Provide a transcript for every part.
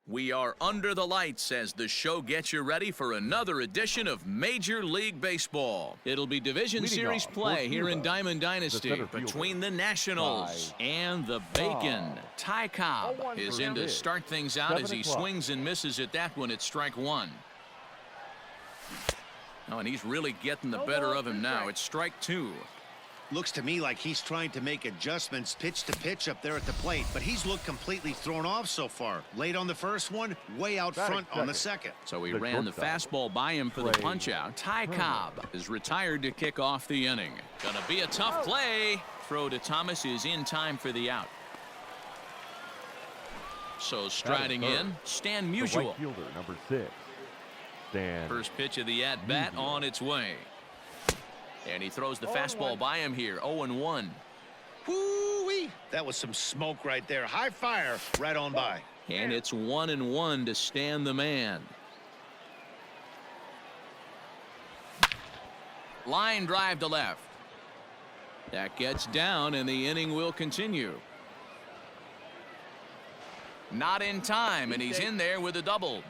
We are under the lights as the show gets you ready for another edition of Major League Baseball. It'll be Division Series play here in Diamond Dynasty between the Nationals and the Bacon. Ty Cobb is in to start things out as he swings and misses at that one at strike one. Oh, and he's really getting the better of him now. It's strike two. Looks to me like he's trying to make adjustments pitch to pitch up there at the plate, but he's looked completely thrown off so far. Late on the first one, way out front on the second. So he ran the fastball by him for the punch out. Ty Cobb is retired to kick off the inning. Gonna be a tough play. Throw to Thomas is in time for the out. So striding in, Stan Musial. Fielder, number 6. Stan. First pitch of the at-bat on its way. And he throws the fastball by him here, 0-1. Woo-wee! That was some smoke right there. High fire right on by. And it's 1-1 to Stan the man. Line drive to left. That gets down, and the inning will continue. Not in time, and he's in there with a double.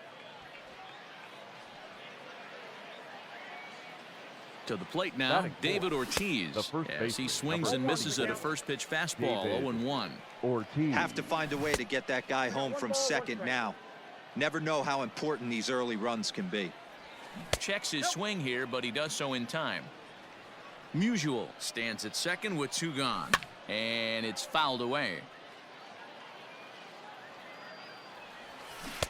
To the plate now, David Ortiz, as he swings and misses at a first pitch fastball, 0-1. Ortiz. Have to find a way to get that guy home from second now. Never know how important these early runs can be. Checks his swing here, but he does so in time. Musial stands at second with 2 gone, and it's fouled away.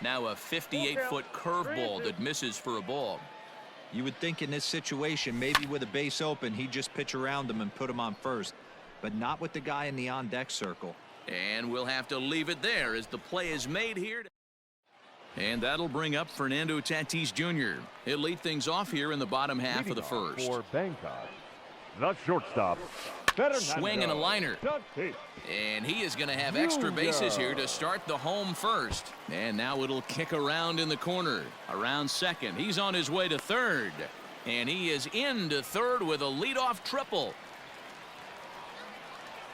Now a 58-foot curveball that misses for a ball. You would think in this situation, maybe with a base open, he'd just pitch around him and put him on first, but not with the guy in the on-deck circle. And we'll have to leave it there as the play is made here. And that'll bring up Fernando Tatis Jr. He'll lead things off here in the bottom half of the first. For Bangkok, the shortstop. Swing and a liner. And he is going to have extra bases here to start the home first. And now it'll kick around in the corner. Around second. He's on his way to third. And he is into third with a leadoff triple.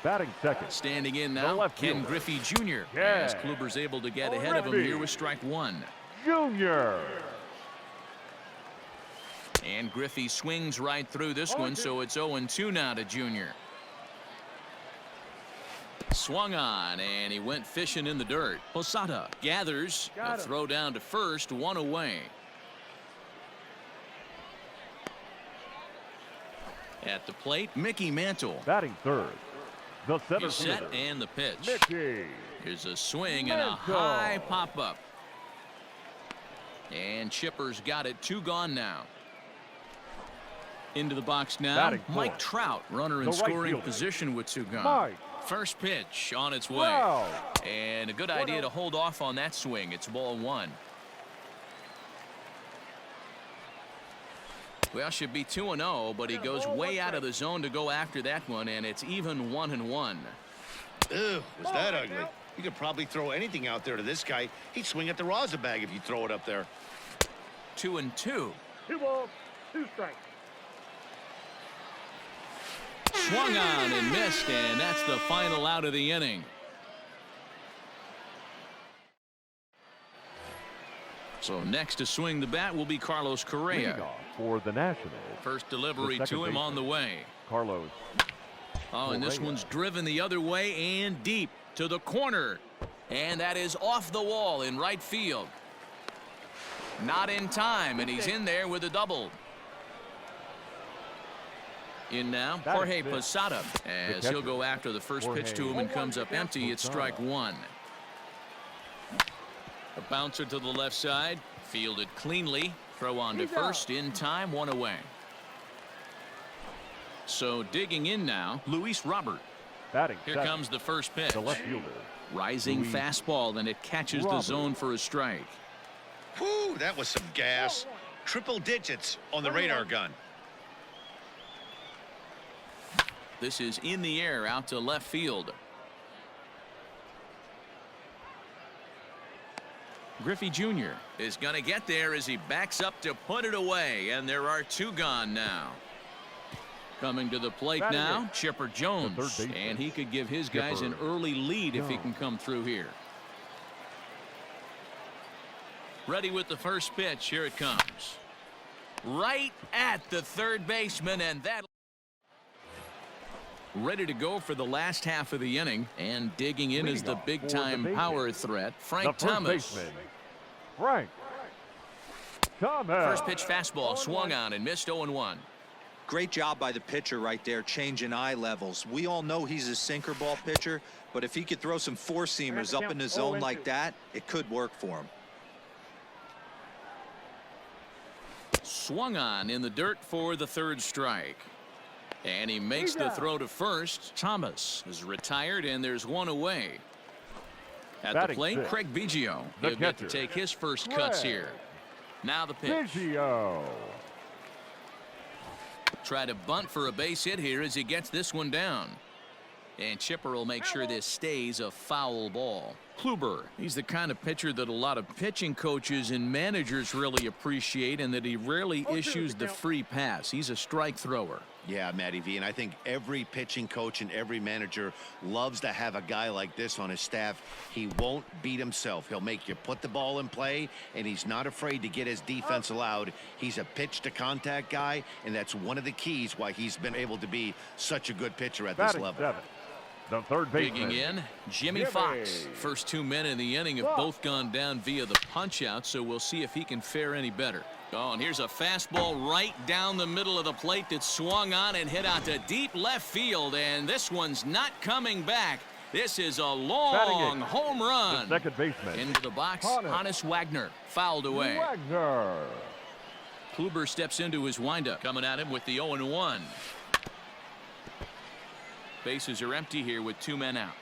Batting second. Standing in now, Ken Griffey Jr. As Kluber's able to get ahead of him here with strike one. Junior. And Griffey swings right through this one, so it's 0-2 now to Junior. Swung on, and he went fishing in the dirt. Posada gathers, a throw down to first, 1 away. At the plate, Mickey Mantle. Batting third. The center He's set fielder. and the pitch. Mickey. Here's a swing and a high pop-up. And Chipper's got it, 2 gone now. Into the box now, Mike Trout, runner in scoring position with 2 gone. First pitch on its way. And a good idea to hold off on that swing. It's ball 1. Well, should be 2-0, but he goes way out of the zone to go after that one, and it's even 1-1. Ew, was that ugly? You could probably throw anything out there to this guy. He'd swing at the rosin bag if you throw it up there. 2-2. 2 balls, 2 strikes. Swung on and missed, and that's the final out of the inning. So next to swing the bat will be Carlos Correa. For the Nationals. First delivery to him on the way. Carlos. Oh, and this one's driven the other way and deep to the corner. And that is off the wall in right field. Not in time, and he's in there with a double. In now, Jorge Posada, as he'll go after the first pitch to him and comes up empty. It's strike 1. A bouncer to the left side, fielded cleanly. Throw on to first, in time, 1 away. So digging in now, Luis Robert. Batting Here comes the first pitch. The left fielder. Rising fastball, and it catches the zone for a strike. Whew, that was some gas. Triple digits on the radar gun. This is in the air out to left field. Griffey Jr. is going to get there as he backs up to put it away, and there are 2 gone now. Coming to the plate now, Chipper Jones, and he could give his guys an early lead if he can come through here. Ready with the first pitch. Here it comes. Right at the third baseman, and that ready to go for the last half of the inning, and digging in is the big-time power threat, Frank Thomas. Frank Thomas. First pitch fastball swung on and missed 0-1. Great job by the pitcher right there, changing eye levels. We all know he's a sinker ball pitcher, but if he could throw some four-seamers up in the zone like that, it could work for him. Swung on in the dirt for the third strike. And he makes the throw to first. Thomas is retired, and there's one away. At the plate, Craig Biggio. He'll get to take his first cuts here. Now the pitch. Prestigio. Try to bunt for a base hit here as he gets this one down. And Chipper will make sure this stays a foul ball. Kluber, he's the kind of pitcher that a lot of pitching coaches and managers really appreciate, and that he rarely issues the free pass. He's a strike thrower. Yeah, Matty V, and I think every pitching coach and every manager loves to have a guy like this on his staff. He won't beat himself. He'll make you put the ball in play, and he's not afraid to get his defense allowed. He's a pitch-to-contact guy, and that's one of the keys why he's been able to be such a good pitcher at this level. The third baseman. Digging in, Jimmy Fox. First 2 men in the inning have both gone down via the punch-out, so we'll see if he can fare any better. Oh, and here's a fastball right down the middle of the plate that swung on and hit out to deep left field, and this one's not coming back. This is a long home run. The second baseman. Into the box, Honus Wagner. Fouled away. Wagner. Kluber steps into his windup. Coming at him with the 0-1. Bases are empty here with 2 men out.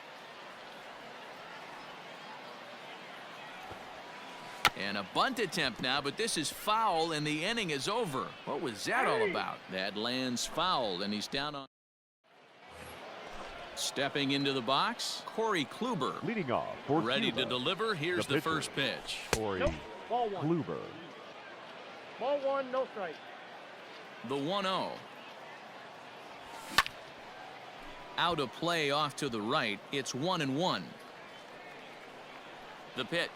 And a bunt attempt now, but this is foul, and the inning is over. What was that all about? That lands foul, and he's down on. Stepping into the box, Corey Kluber. Leading off for ready Cuba. to deliver. Here's the first pitch. Corey Kluber. Ball 1, no strike. The 1-0. Out of play off to the right. It's 1-1. The pitch.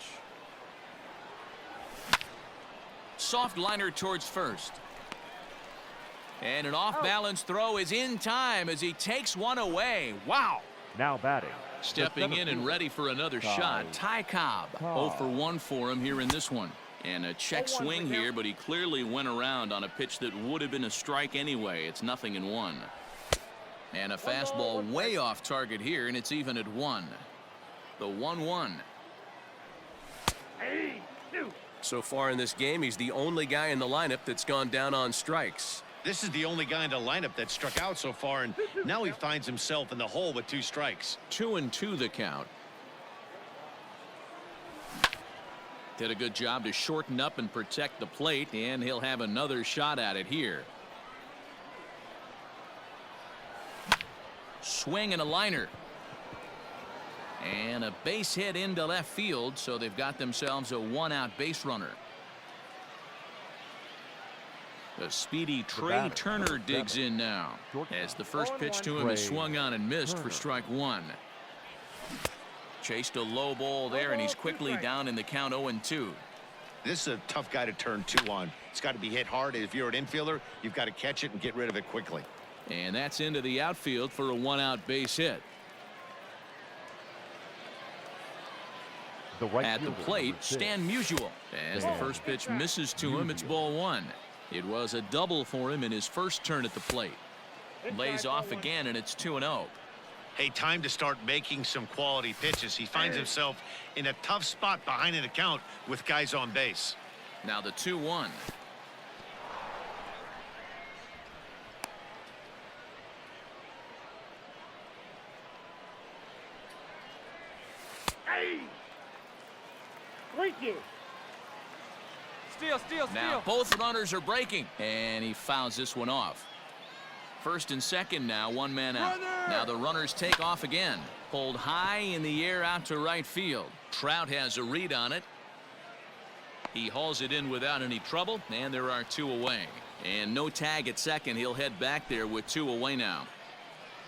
Soft liner towards first. And an off-balance throw is in time as he takes one away. Wow. Now batting. Stepping in and ready for another shot. Ty Cobb. 0 for 1 for him here in this one. And a check swing here, but he clearly went around on a pitch that would have been a strike anyway. It's 0-1. And a fastball way off target here, and it's even at 1. The 1-1. So far in this game, he's the only guy in the lineup that's gone down on strikes. This is the only guy in the lineup that struck out so far, and now he finds himself in the hole with 2 strikes. 2-2 the count. Did a good job to shorten up and protect the plate, and he'll have another shot at it here. Swing and a liner. And a base hit into left field, so they've got themselves a 1-out base runner. The speedy Trey Turner digs in now, as the first pitch to him is swung on and missed for strike 1. Chased a low ball there, and he's quickly down in the count 0-2. This is a tough guy to turn 2 on. It's got to be hit hard. If you're an infielder, you've got to catch it and get rid of it quickly. And that's into the outfield for a 1-out base hit. At the plate, Stan Musial. As the first pitch misses to him, it's ball 1. It was a double for him in his first turn at the plate. Lays off again, and it's 2-0. Hey, time to start making some quality pitches. He finds himself in a tough spot behind an account with guys on base. Now the 2-1. Steal. Now both runners are breaking, and he fouls this one off. First and second now, 1 man out. Now the runners take off again. Pulled high in the air out to right field. Trout has a read on it. He hauls it in without any trouble, and there are 2 away. And no tag at second. He'll head back there with 2 away now.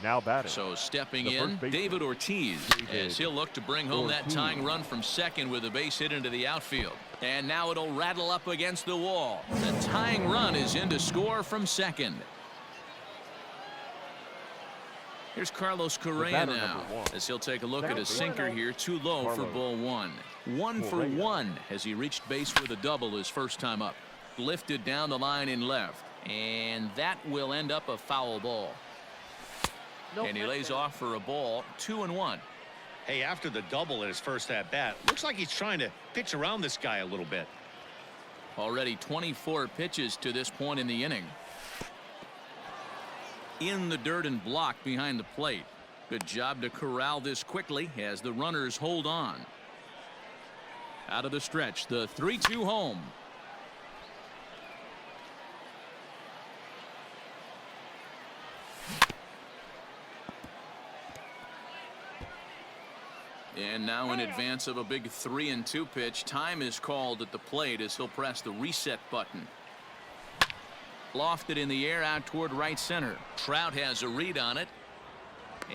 Now batting. So stepping in, David Ortiz, as he'll look to bring home that tying run from second with a base hit into the outfield. And now it'll rattle up against the wall. The tying run is in to score from second. Here's Carlos Correa now, as he'll take a look at a sinker here, too low for ball one. 1 for 1 as he reached base with a double his first time up. Lifted down the line in left, and that will end up a foul ball. And he lays off for a ball, 2-1. Hey, after the double at his first at bat, looks like he's trying to pitch around this guy a little bit. Already 24 pitches to this point in the inning. In the dirt and blocked behind the plate. Good job to corral this quickly as the runners hold on. Out of the stretch, the 3-2 home. And now in advance of a big 3-2 pitch, time is called at the plate as he'll press the reset button. Lofted in the air out toward right center. Trout has a read on it.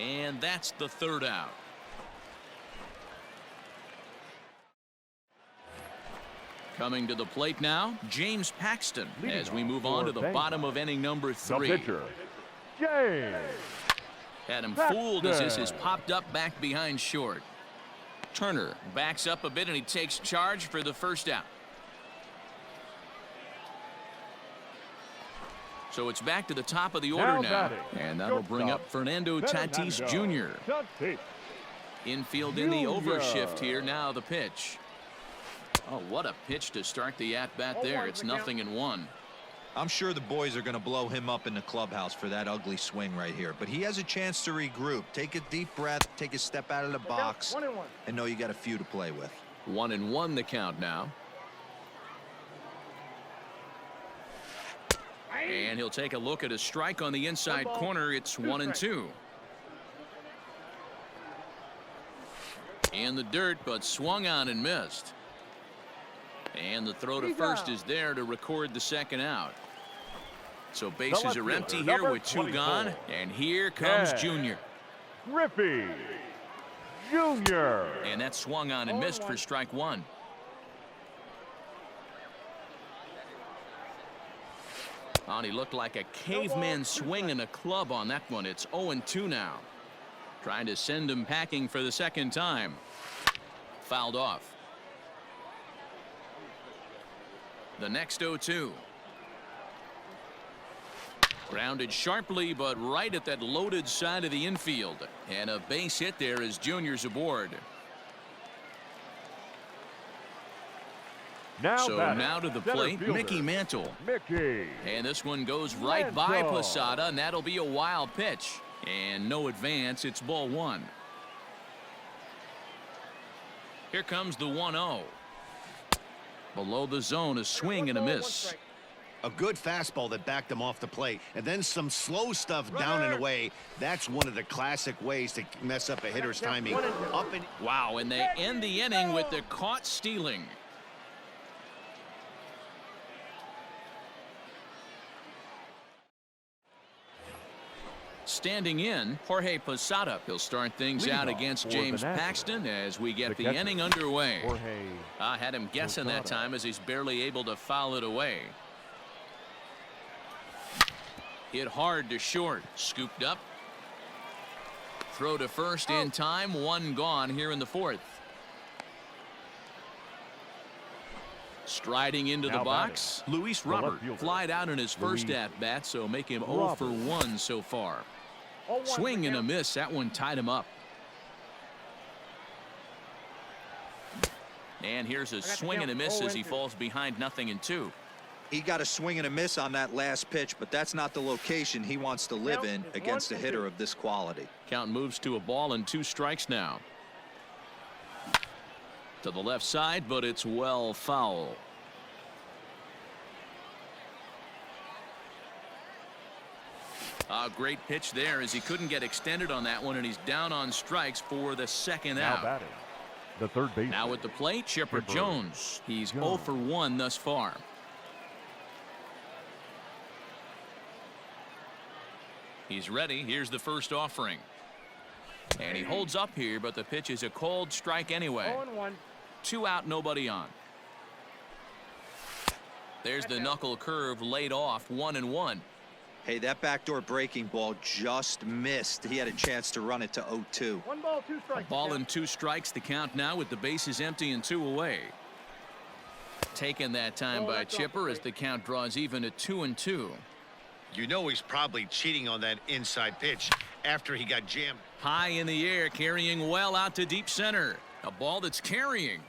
And that's the third out. Coming to the plate now, James Paxton, as we move on to the bottom of inning number 3. The pitcher, James. Had him fooled as this is popped up back behind short. Turner backs up a bit and he takes charge for the first out. So it's back to the top of the order now. And that'll bring up Fernando Tatis Jr. Infield in the overshift here. Now the pitch. Oh, what a pitch to start the at-bat there. It's 0-1. I'm sure the boys are going to blow him up in the clubhouse for that ugly swing right here. But he has a chance to regroup. Take a deep breath, take a step out of the box, and know you got a few to play with. 1-1 the count now. And he'll take a look at a strike on the inside corner. It's 1-2. In the dirt, but swung on and missed. And the throw to first is there to record the second out. So bases are empty here with 2 gone. And here comes Junior. Griffey Jr. And that swung on and missed for strike 1. Oh, and he looked like a caveman swinging a club on that one. It's 0-2 now. Trying to send him packing for the second time. Fouled off. The next 0-2. Grounded sharply, but right at that loaded side of the infield. And a base hit there as Junior's aboard. Now to the plate, Mickey Mantle. And this one goes right by Posada, and that'll be a wild pitch. And no advance. It's ball 1. Here comes the 1-0. Below the zone, a swing and a miss. A good fastball that backed him off the plate, and then some slow stuff down and away. That's one of the classic ways to mess up a hitter's timing. Wow, and they end the inning with the caught stealing. Standing in, Jorge Posada. He'll start things out against James Paxton as we get the inning underway. I had him guessing that time as he's barely able to foul it away. Hit hard to short. Scooped up. Throw to first in time. 1 gone here in the 4th. Striding into the box, Luis Robert flied out in his first at-bat, so make him 0 for 1 so far. Swing and a miss. That one tied him up. And here's a swing and a miss as he falls behind 0-2. He got a swing and a miss on that last pitch, but that's not the location he wants to live in against a hitter of this quality. Count moves to a ball and 2 strikes now. To the left side, but it's well foul. A great pitch there as he couldn't get extended on that one, and he's down on strikes for the second out. Batting, the third baseman. Now at the plate, Chipper Jones. He's 0 for 1 thus far. He's ready. Here's the first offering. And he holds up here, but the pitch is a cold strike anyway. 2 out, nobody on. There's the knuckle curve laid off, 1-1. Hey, that backdoor breaking ball just missed. He had a chance to run it to 0-2. 1 ball, 2 strikes. Ball and 2 strikes, the count now with the bases empty and 2 away. Taken that time by Chipper as the count draws even at 2-2. You know he's probably cheating on that inside pitch after he got jammed. High in the air, carrying well out to deep center. A ball that's carrying.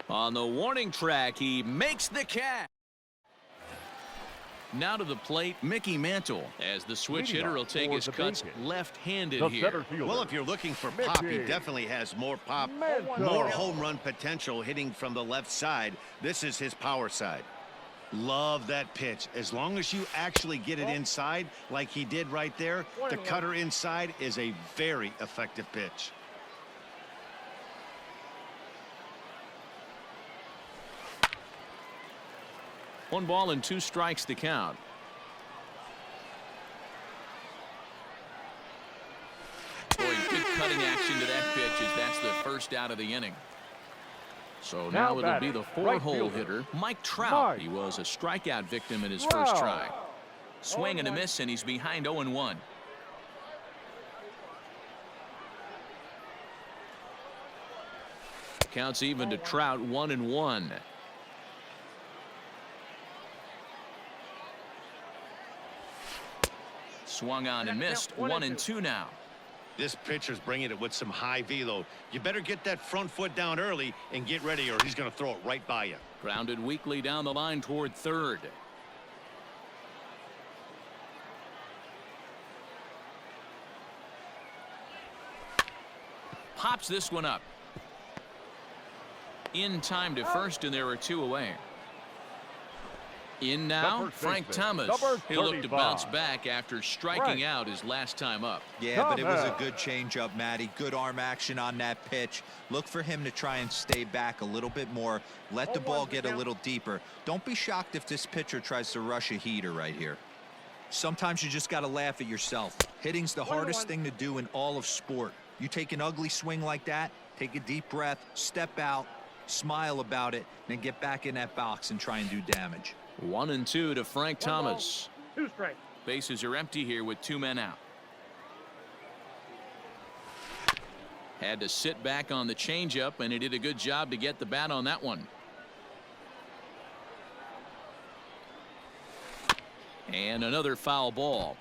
On the warning track, he makes the catch. Now to the plate, Mickey Mantle, as the switch hitter will take his cuts left-handed here. Well, if you're looking for pop, he definitely has more pop, more home run potential hitting from the left side. This is his power side. Love that pitch. As long as you actually get it inside like he did right there, the cutter inside is a very effective pitch. One ball and 2 strikes to count. Boy, good cutting action to that pitch as that's the first out of the inning. So now it'll be the 4-hole hitter, Mike Trout. He was a strikeout victim in his first try. Swing and a miss, and he's behind 0-1. Counts even to Trout, 1-1. Swung on and missed, 1-2 now. This pitcher's bringing it with some high velo. You better get that front foot down early and get ready, or he's going to throw it right by you. Grounded weakly down the line toward third. Pops this one up. In time to first, and there are 2 away. In now, Frank Thomas. He'll look to bounce back after striking out his last time up. Yeah, but it was a good changeup, Matty. Good arm action on that pitch. Look for him to try and stay back a little bit more. Let the ball get a little deeper. Don't be shocked if this pitcher tries to rush a heater right here. Sometimes you just got to laugh at yourself. Hitting's the hardest thing to do in all of sport. You take an ugly swing like that, take a deep breath, step out, smile about it, then get back in that box and try and do damage. 1-2 to Frank Thomas. 2 strikes. Bases are empty here with 2 men out. Had to sit back on the changeup, and he did a good job to get the bat on that one. And another foul ball.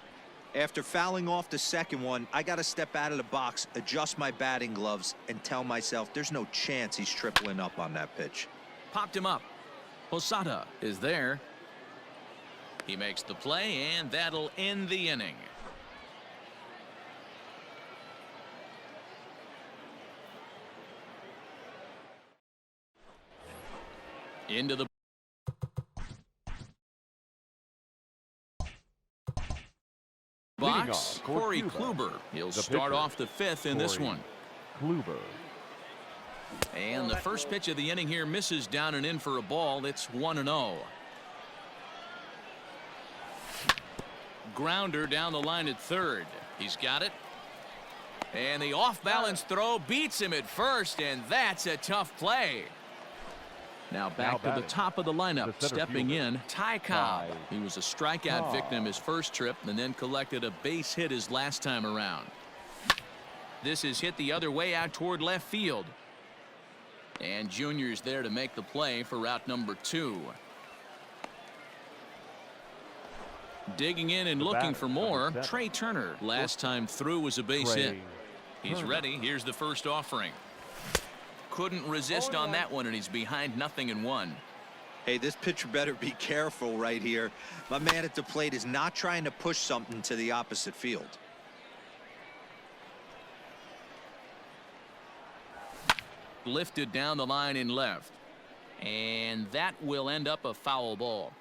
After fouling off the second one, I got to step out of the box, adjust my batting gloves, and tell myself there's no chance he's tripling up on that pitch. Popped him up. Posada is there. He makes the play, and that'll end the inning. Into the box, Corey Kluber. He'll start off the 5th in this one. Kluber. And the first pitch of the inning here misses down and in for a ball. It's 1-0. Grounder down the line at third. He's got it. And the off-balance throw beats him at first, and that's a tough play. Now back to the top of the lineup, stepping in, Ty Cobb. He was a strikeout victim his first trip and then collected a base hit his last time around. This is hit the other way out toward left field. And Junior's there to make the play for route number 2. Digging in and looking for more, Trey Turner. Last time through was a base hit. He's ready. Here's the first offering. Couldn't resist on that one, and he's behind 0-1. Hey, this pitcher better be careful right here. My man at the plate is not trying to push something to the opposite field. Lifted down the line in left. And that will end up a foul ball.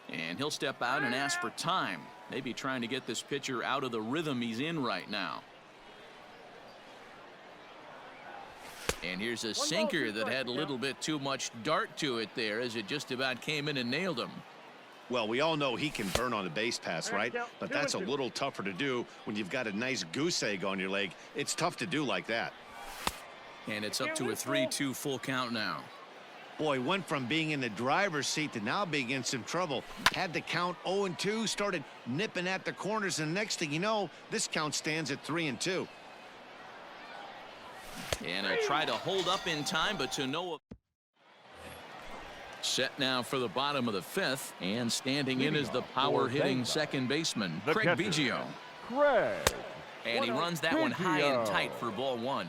And he'll step out and ask for time. Maybe trying to get this pitcher out of the rhythm he's in right now. And here's a sinker that had a little bit too much dart to it there as it just about came in and nailed him. Well, we all know he can burn on a base pass, right? But that's a little tougher to do when you've got a nice goose egg on your leg. It's tough to do like that. And it's up to a 3-2 full count now. Boy, went from being in the driver's seat to now being in some trouble. Had the count 0-2, started nipping at the corners, and next thing you know, this count stands at 3-2. And he'll try to hold up in time, but to no. Set now for the bottom of the fifth, and standing in is the power-hitting second baseman, Craig Biggio. Craig. And he runs that one high and tight for ball one.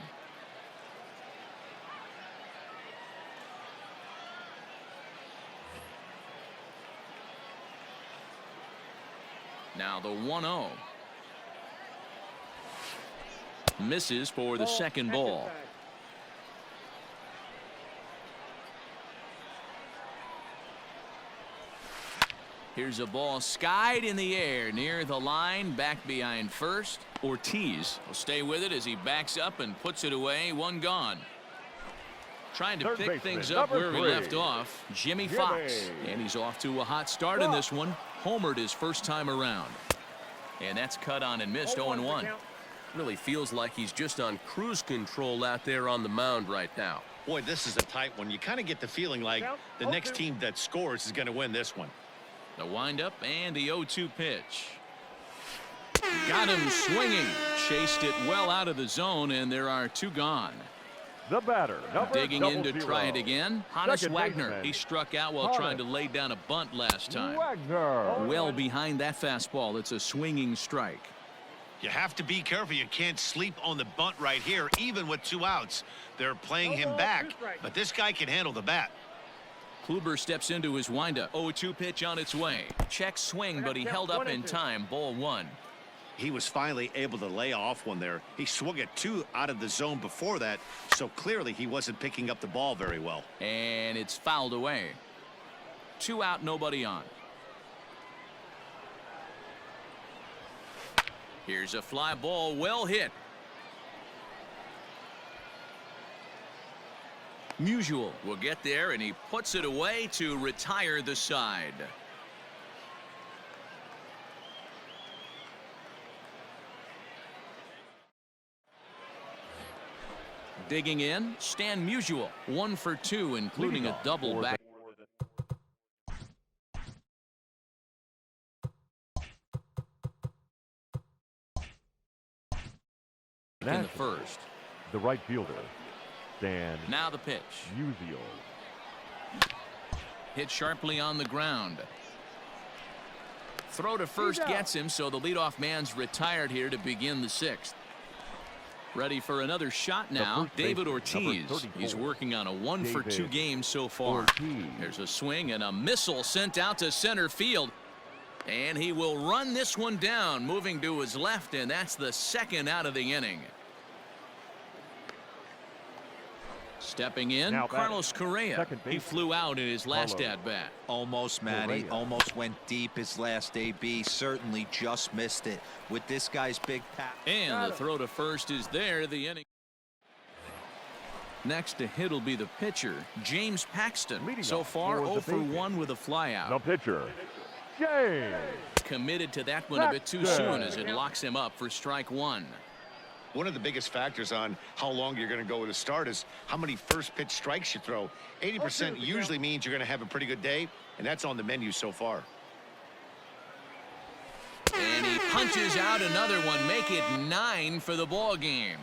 Now the 1-0. Misses for the second ball. Here's a ball skied in the air near the line, back behind first. Ortiz will stay with it as he backs up and puts it away. One gone. Trying to pick things up where he left off, Jimmy Fox. And he's off to a hot start in this one. Homered his first time around. And that's cut on and missed. 0-1. Really feels like he's just on cruise control out there on the mound right now. Boy, this is a tight one. You kind of get the feeling like the next team that scores is going to win this one. The windup and the 0-2 pitch. Got him swinging. Chased it well out of the zone, and there are two gone. The batter, digging in to try it again. Hannes Second Wagner. baseman. He struck out while trying to lay down a bunt last time. Wagner. Well behind that fastball. It's a swinging strike. You have to be careful. You can't sleep on the bunt right here, even with 2 outs. They're playing him back, but this guy can handle the bat. Kluber steps into his windup. 0-2 pitch on its way. Check swing, but he held up in time. Ball 1. He was finally able to lay off one there. He swung at 2 out of the zone before that, so clearly he wasn't picking up the ball very well. And it's fouled away. 2 out, nobody on. Here's a fly ball, well hit. Musial will get there, and he puts it away to retire the side. Digging in, Stan Musial, 1 for 2, including a double back. In the first. The right fielder, Stan. Now the pitch. Musial. Hit sharply on the ground. Throw to first gets him, so the leadoff man's retired here to begin the 6th. Ready for another shot now, David Ortiz. He's working on a 1 for 2 game so far. There's a swing and a missile sent out to center field. And he will run this one down, moving to his left, and that's the 2nd out of the inning. Stepping in, Now Carlos Correa. He flew out in his last at-bat. Almost, Matty. Almost went deep his last AB. Certainly just missed it with this guy's big pass. And the throw to first is there. The inning. Next to hit will be the pitcher, James Paxton. So far, 0 for 1 with a flyout. The pitcher, James. Committed to that one a bit too soon as it locks him up for strike 1. One of the biggest factors on how long you're going to go with a start is how many first pitch strikes you throw. 80% usually means you're going to have a pretty good day, and that's on the menu so far. And he punches out another one, make it 9 for the ball game.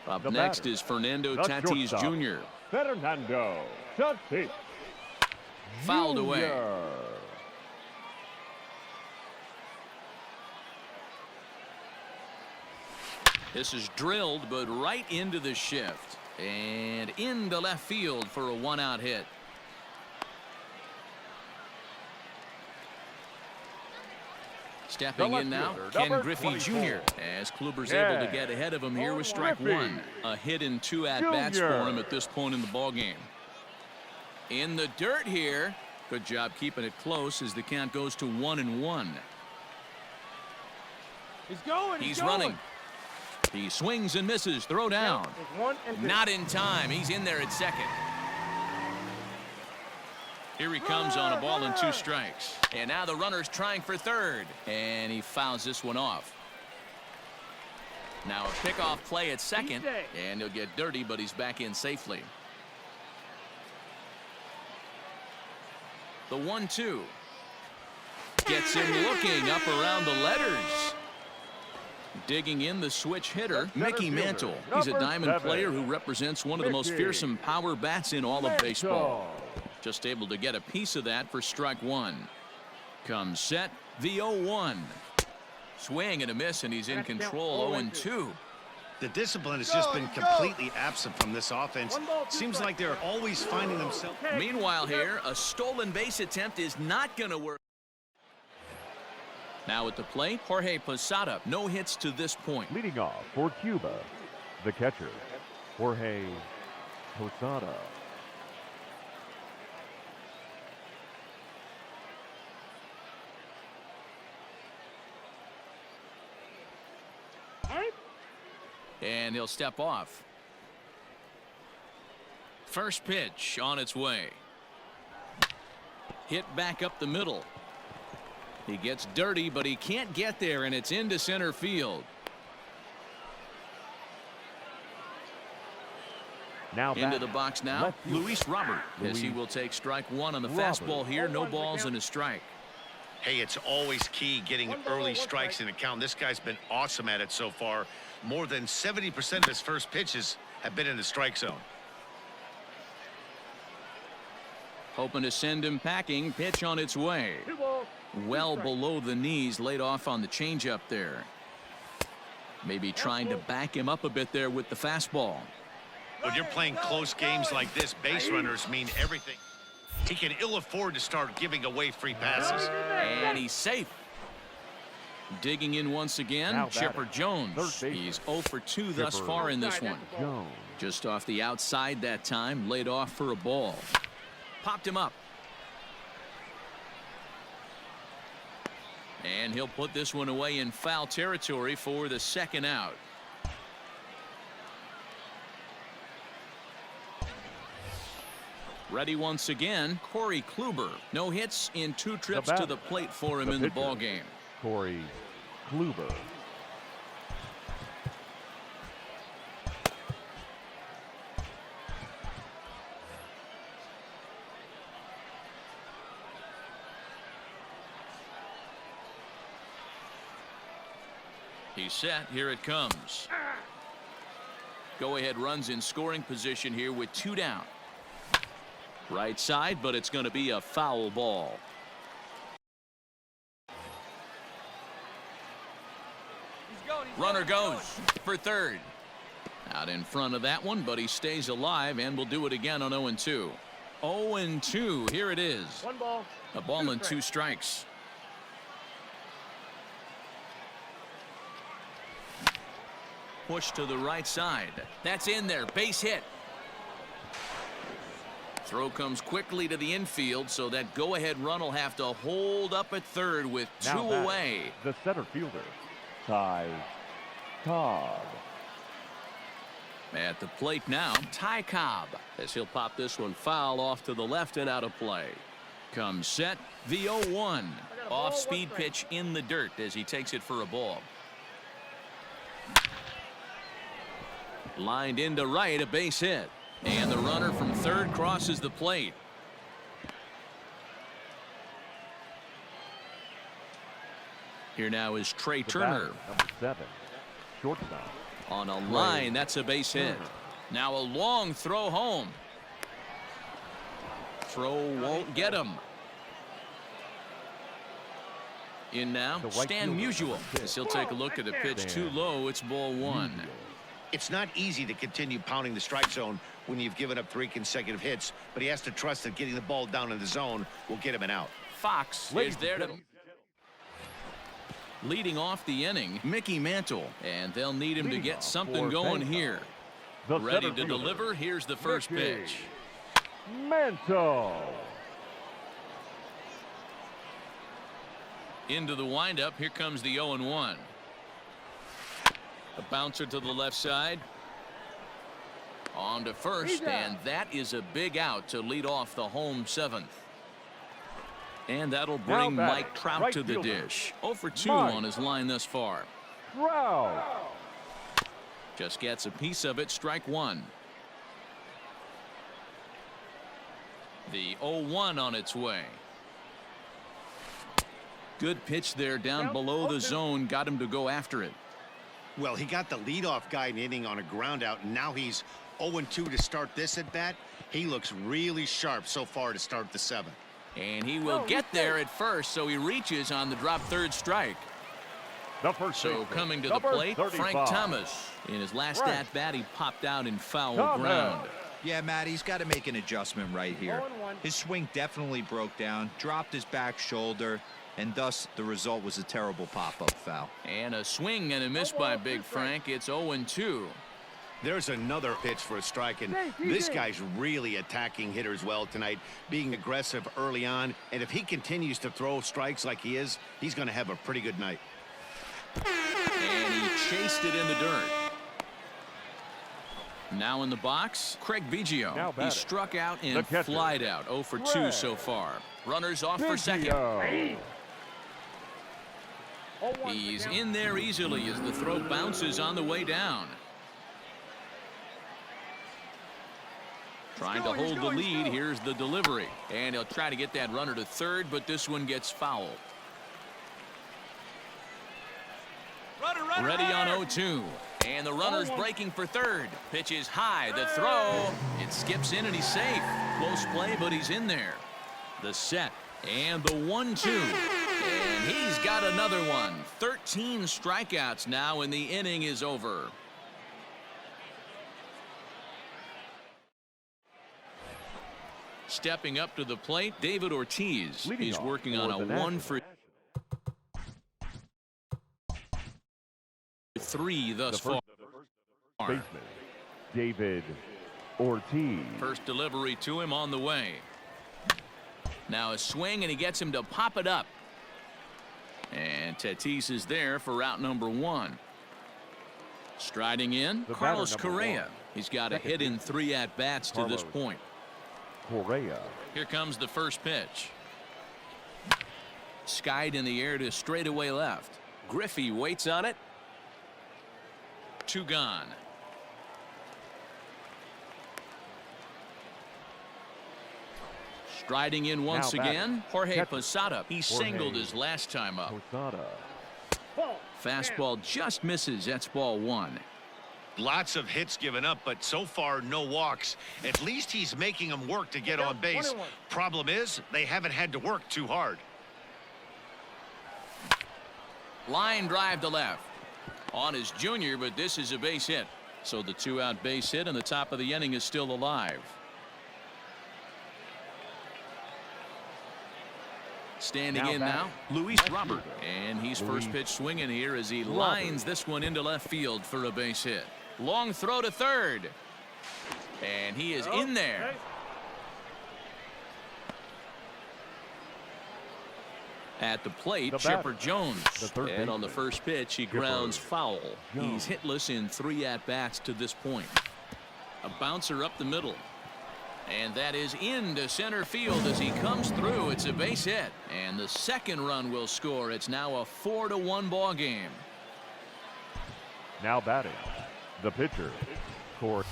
Up next is Fernando Tatis Jr. Fernando Tatis. Fouled away. This is drilled, but right into the shift. And into left field for a 1-out hit. Stepping in now, Ken Griffey Jr. as Kluber's able to get ahead of him here with strike 1. A hit in 2 at-bats for him at this point in the ballgame. In the dirt here. Good job keeping it close as the count goes to 1-1. He's running. He swings and misses. Throw down. Not in time. He's in there at second. Here he comes on a ball and 2 strikes. And now the runner's trying for third. And he fouls this one off. Now a pickoff play at second. And he'll get dirty, but he's back in safely. The 1-2. Gets him looking up around the letters. Digging in the switch hitter, Mickey Mantle. He's a diamond player who represents one of the most fearsome power bats in all of baseball. Just able to get a piece of that for strike one. Comes set, the 0-1. Swing and a miss, and he's in control. 0-2. The discipline has just been completely absent from this offense. Seems like they're always finding themselves. Meanwhile here, a stolen base attempt is not going to work. Now at the plate, Jorge Posada. No hits to this point. Leading off for Cuba, the catcher, Jorge Posada. And he'll step off. First pitch on its way. Hit back up the middle. He gets dirty, but he can't get there, and it's into center field. Now into the box now, Luis Robert, as he will take strike one on the fastball here. No balls and a strike. Hey, it's always key getting early strikes in the count. This guy's been awesome at it so far. More than 70% of his first pitches have been in the strike zone. Hoping to send him packing. Pitch on its way. Well below the knees, laid off on the changeup there. Maybe trying to back him up a bit there with the fastball. When you're playing close games like this, base runners mean everything. He can ill afford to start giving away free passes. And he's safe. Digging in once again, Chipper Jones. He's 0 for 2 thus far in this one. Just off the outside that time, laid off for a ball. Popped him up. And he'll put this one away in foul territory for the second out. Ready once again, Corey Kluber. No hits in 2 trips to the plate for him in the ball game. Corey Kluber. He's set. Here it comes. Go-ahead runs in scoring position here with 2 down. Right side, but it's going to be a foul ball. Runner goes for third. Out in front of that one, but he stays alive and will do it again on 0-2. 0-2. Here it is. 1 ball. A ball and 2 strikes. Push to the right side. That's in there. Base hit. Throw comes quickly to the infield, so that go-ahead run will have to hold up at third with 2 away. The center fielder, Ty Cobb. At the plate now, Ty Cobb, as he'll pop this one foul off to the left and out of play. Comes set, the 0-1. Off-speed pitch in the dirt as he takes it for a ball. Lined into right, a base hit. And the runner from third crosses the plate. Here now is Trey Turner. Number 7, shortstop. On a line, that's a base hit. Now a long throw home. Throw won't get him. In now, Stan Musial. As he'll take a look at a pitch too low, it's ball 1. It's not easy to continue pounding the strike zone when you've given up 3 consecutive hits, but he has to trust that getting the ball down in the zone will get him an out. Fox is there to leading off the inning, Mickey Mantle, and they'll need him to get something going here. Ready to deliver. Here's the first pitch. Mantle. Into the windup. Here comes the 0-1. A bouncer to the left side. On to first, and that is a big out to lead off the home 7th. And that'll bring Mike Trout to the dish. 0 for 2 on his line thus far. Trout. Just gets a piece of it. Strike 1. The 0-1 on its way. Good pitch there down below the zone. Got him to go after it. Well, he got the leadoff guy in the inning on a ground out, and now he's 0-2 to start this at bat. He looks really sharp so far to start the 7th. And he will get there at first, so he reaches on the drop third strike. So coming to the plate, 35. Frank Thomas. In his last at-bat, he popped out in foul ground. Yeah, Matt, he's got to make an adjustment right here. His swing definitely broke down, dropped his back shoulder, and thus the result was a terrible pop-up foul. And a swing and a miss by Big Frank. It's 0-2. There's another pitch for a strike, and this guy's really attacking hitters well tonight, being aggressive early on. And if he continues to throw strikes like he is, he's going to have a pretty good night. And he chased it in the dirt. Now in the box, Craig Biggio. He struck out and flied out. 0 for 2 so far. Runners off for second. He's in there easily as the throw bounces on the way down. Trying to hold the lead. Here's the delivery. And he'll try to get that runner to third, but this one gets fouled. Ready on 0-2. And the runner's breaking for third. Pitch is high. The throw. It skips in and he's safe. Close play, but he's in there. The set. And the 1-2. And he's got another one. 13 strikeouts now, and the inning is over. Stepping up to the plate, David Ortiz. He's working on a 1 for 3 thus far. Baseman, David Ortiz. First delivery to him on the way. Now a swing, and he gets him to pop it up. And Tatis is there for route number 1. Striding in, Carlos Correa. He's got a hit in 3 at-bats to this point. Correa. Here comes the first pitch. Skied in the air to straightaway left. Griffey waits on it. 2 gone. Striding in once again, Jorge Posada. He singled his last time up. Fastball just misses. That's ball 1. Lots of hits given up, but so far no walks. At least he's making them work to get on base. Problem is, they haven't had to work too hard. Line drive to left. On his junior, but this is a base hit. So the 2-out base hit, and the top of the inning is still alive. Standing in now, Luis Robert. And he's first pitch swinging here as he lines this one into left field for a base hit. Long throw to third. And he is in there. At the plate, Chipper Jones. And on the first pitch, he grounds foul. He's hitless in 3 at-bats to this point. A bouncer up the middle. And that is into center field as he comes through. It's a base hit. And the second run will score. It's now a 4-1 ball game. Now batting, the pitcher.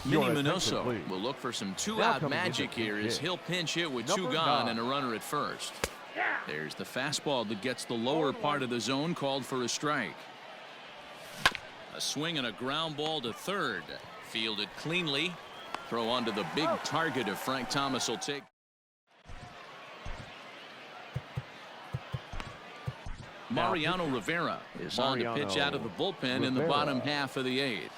Minnie Minoso will look for some 2-out magic here as he'll pinch hit with 2 gone and a runner at first. There's the fastball that gets the lower part of the zone, called for a strike. A swing and a ground ball to third. Fielded cleanly. Throw onto the big target if Frank Thomas will take. Mariano Rivera is on to pitch out of the bullpen in the bottom half of the 8th.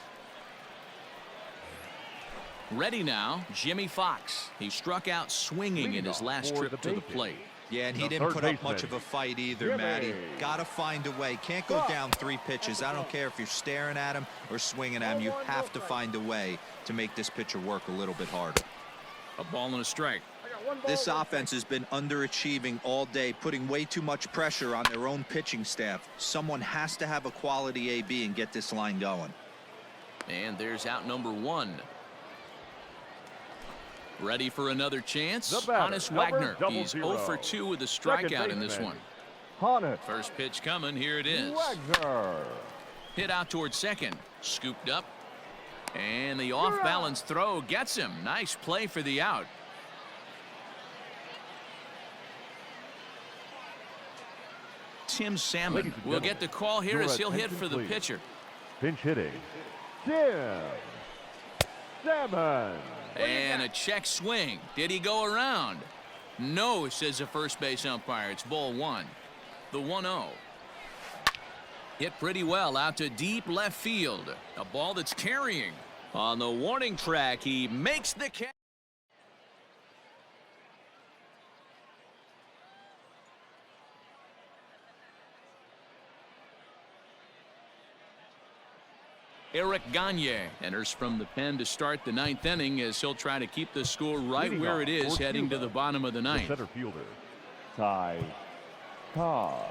Ready now, Jimmy Fox. He struck out swinging in his last trip to the plate. Yeah, and he didn't put up much of a fight either, Matty. Got to find a way. Can't go down 3 pitches. I don't care if you're staring at him or swinging at him. You have to find a way to make this pitcher work a little bit harder. A ball and a strike. This offense has been underachieving all day, putting way too much pressure on their own pitching staff. Someone has to have a quality AB and get this line going. And there's out number 1. Ready for another chance? Honus Wagner. He's 0 for 2 with a strikeout in this one. First pitch coming. Here it is. Hit out towards second. Scooped up. And the off-balance throw gets him. Nice play for the out. Tim Salmon will get the call here as he'll hit for the pitcher. Pinch hitting, Tim Salmon. And a check swing. Did he go around? No, says the first base umpire. It's ball one. The 1-0. Hit pretty well out to deep left field. A ball that's carrying. On the warning track, he makes the catch. Eric Gagne enters from the pen to start the ninth inning as he'll try to keep the score right where it is heading to the bottom of the ninth. The center fielder, Ty Cobb.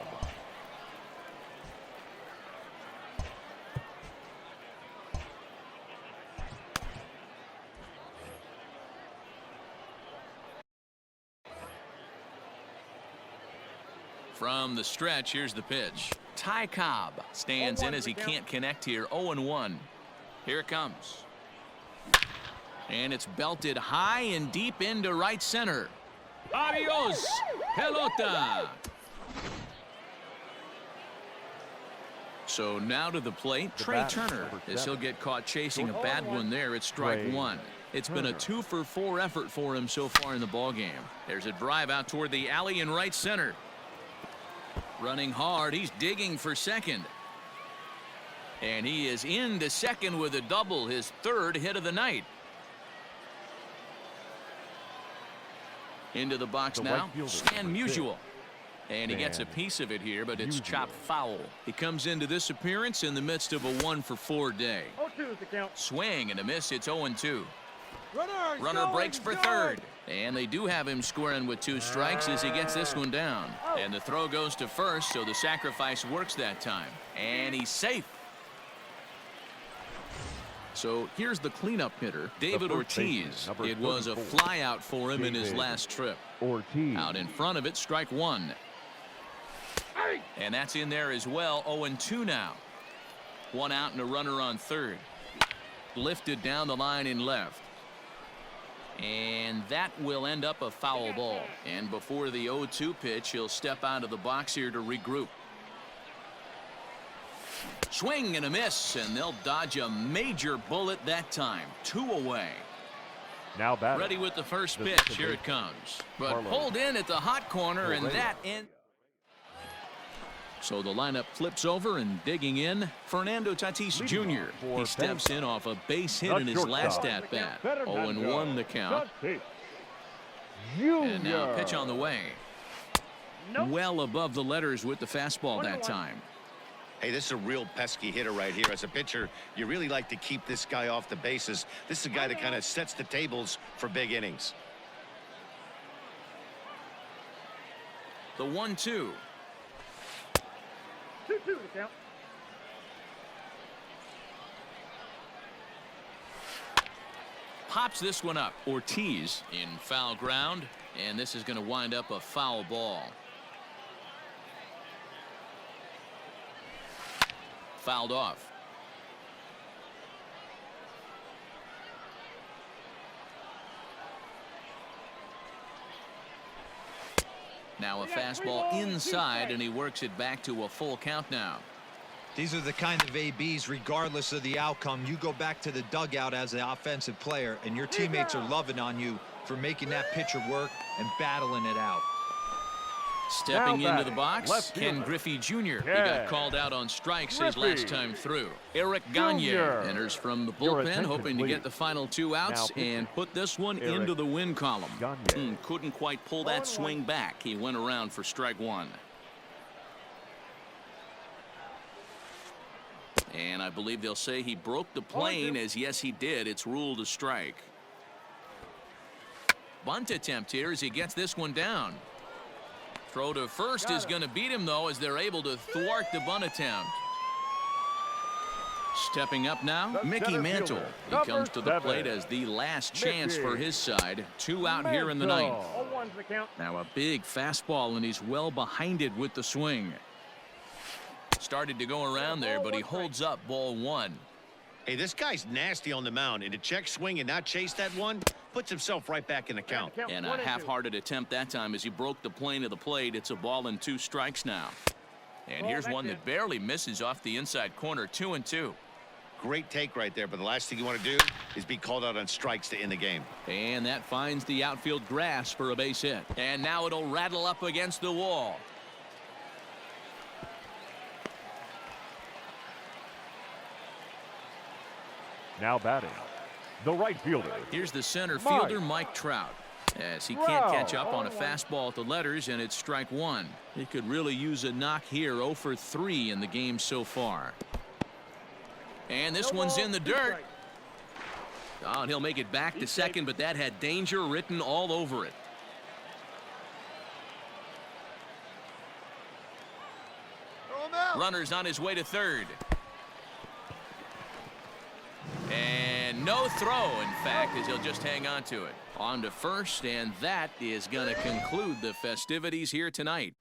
From the stretch, here's the pitch. Ty Cobb stands in as he can't connect here. 0-1. Here it comes. And it's belted high and deep into right center. Adios, pelota. So now to the plate, Trey Turner, as he'll get caught chasing a bad one there at strike one. It's been a 2-for-4 effort for him so far in the ballgame. There's a drive out toward the alley in right center. Running hard, he's digging for second. And he is into second with a double, his third hit of the night. Into the box now, Stan Musial. And he gets a piece of it here, but it's chopped foul. He comes into this appearance in the midst of a 1-for-4 day. 0-2 is the count. Swing and a miss, it's 0-2. Runner breaks for third. And they do have him squaring with 2 strikes as he gets this one down. And the throw goes to first, so the sacrifice works that time. And he's safe. So here's the cleanup hitter, David Ortiz. It was a flyout for him in his last trip. Ortiz. Out in front of it, strike one. And that's in there as well. 0-2 now. One out and a runner on third. Lifted down the line in left. And that will end up a foul ball. And before the 0-2 pitch, he'll step out of the box here to regroup. Swing and a miss, and they'll dodge a major bullet that time. 2 away. Now batting. Ready with the first pitch. Here it comes. But pulled in at the hot corner, and that in. So the lineup flips over, and digging in, Fernando Tatis Jr. He steps in off a base hit in his last at-bat. 0-1 the count. And now pitch on the way. Well above the letters with the fastball that time. Hey, this is a real pesky hitter right here. As a pitcher, you really like to keep this guy off the bases. This is a guy that kind of sets the tables for big innings. The 1-2. 2-2 to count. Pops this one up. Ortiz in foul ground, and this is going to wind up a foul ball. Fouled off. Now a fastball inside, and he works it back to a full count now. These are the kind of ABs, regardless of the outcome. You go back to the dugout as an offensive player, and your teammates are loving on you for making that pitcher work and battling it out. Stepping into the box, Ken Griffey Jr. He got called out on strikes his last time through. Eric Gagne enters from the bullpen, hoping to get the final 2 outs and put this one into the win column. Couldn't quite pull that swing back. He went around for strike one. And I believe they'll say he broke the plane, as yes he did. It's ruled a strike. Bunt attempt here as he gets this one down. Throw to first is going to beat him, though, as they're able to thwart the bunt attempt. Stepping up now, Mickey Mantle. He comes to the plate as the last chance for his side. 2 out here in the ninth. 0-1's the count. Now a big fastball, and he's well behind it with the swing. Started to go around there, but he holds up ball one. Hey, this guy's nasty on the mound, and to check swing and not chase that one puts himself right back in the count. And a half-hearted attempt that time as he broke the plane of the plate. It's a ball and 2 strikes now. And here's one that barely misses off the inside corner. 2-2. Great take right there, but the last thing you want to do is be called out on strikes to end the game. And that finds the outfield grass for a base hit. And now it'll rattle up against the wall. Now batting, the right fielder. Here's the center fielder, Mike Trout. As he can't catch up on a fastball at the letters, and it's strike one. He could really use a knock here. 0 for 3 in the game so far. And this one's in the dirt. Oh, and he'll make it back to second, but that had danger written all over it. Runner's on his way to third. And no throw, in fact, as he'll just hang on to it. On to first, and that is going to conclude the festivities here tonight.